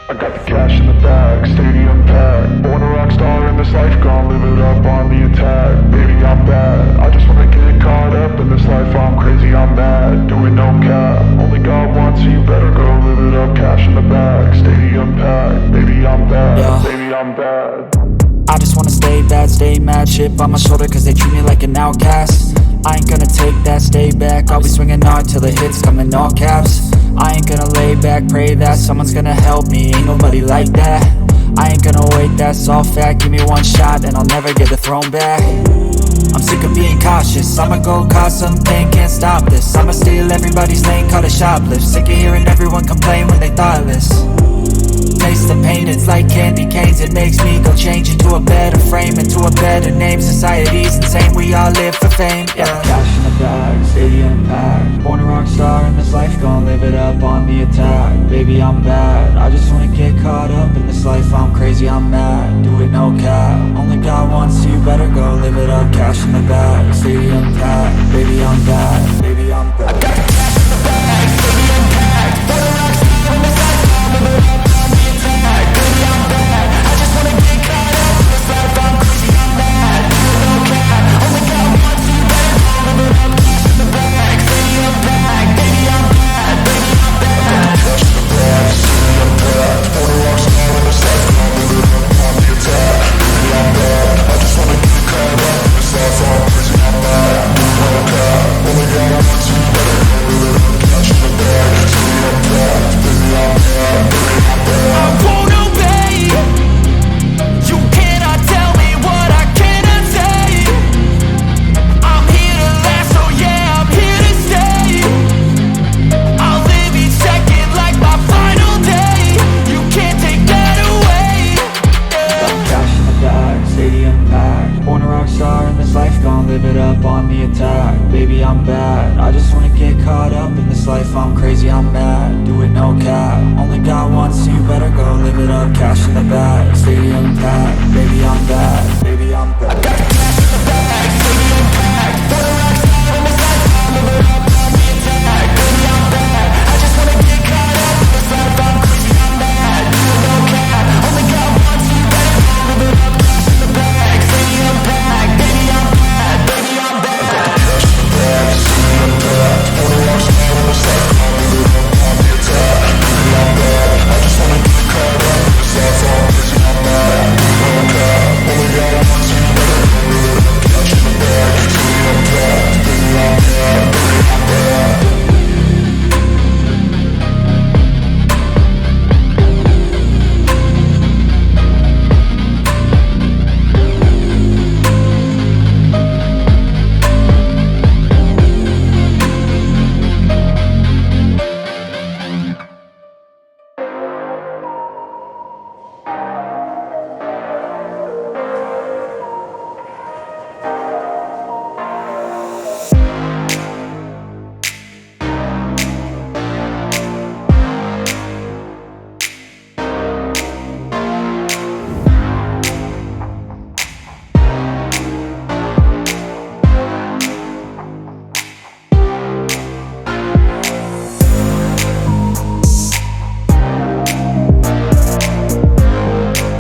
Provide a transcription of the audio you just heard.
I got the cash in the bag, stadium packed. Born a rock star in this life, gon' live it up on the attack. Baby, I'm bad, I just wanna get caught up in this life. I'm crazy, I'm mad, doing no cap. Only God wants you, better go live it up. Cash in the bag, stadium packed. Baby, I'm bad, baby, I'm bad. I just wanna stay bad, stay mad. Chip on my shoulder cause they treat me like an outcast. I ain't gonna take that, stay back. I'll be swinging hard till the hits come in all caps. I ain't gonna lay back, pray that someone's gonna help me. Ain't nobody like that. I ain't gonna wait, that's all fact. Give me one shot and I'll never get the throne back. I'm sick of being cautious, I'ma go cause something, can't stop this. I'ma steal everybody's lane, call it shoplift. Sick of hearing everyone complain when they thoughtless. Taste the pain, it's like candy canes. It makes me go change into a better frame, into a better name. Society's insane, we all live for fame, yeah. Cash in the bag, stadium packed. Born a rock star in this life, gon' live it up on the attack. Baby, I'm bad, I just wanna get caught up in this life. I'm crazy, I'm mad, do it no cap. Only God wants you, better go live it up. Cash in the bag, stadium packed. Baby, I'm bad, baby, I'm bad. I got the cash in the bag, stadium packed. Born a rock star in this life, gon' live it up. Baby, I'm bad, I just wanna get caught up in this life. I'm crazy, I'm mad, do it no cap. Only God wants you, better go live it up. Cash in the bag, stadium packed. Baby, I'm bad, baby, I'm bad. Cash in the bag, stadium packed. Born a rock star in this life, gon' live it up on the attack. Baby, I'm bad, I just wanna get caught up in this life. I'm crazy, I'm mad, do it no cap. Only God wants you, better go live it up. Cash in the bag, stadium packed. Baby, I'm bad, baby, I'm bad. I won't obey. You cannot tell me what I cannot say. I'm here to last, so yeah, I'm here to stay. I'll live each second like my final day. You can't take that away, yeah. Cash in the bag, stadium packed. Born a rock star in this life, gon' live it up on the attack. Baby, I'm bad, I just wanna get caught up in this life. I'm crazy, I'm mad, do it no cap. Only God wants you, better go live it up. Cash in the bag, stadium packed. Baby, I'm bad, baby, I'm bad.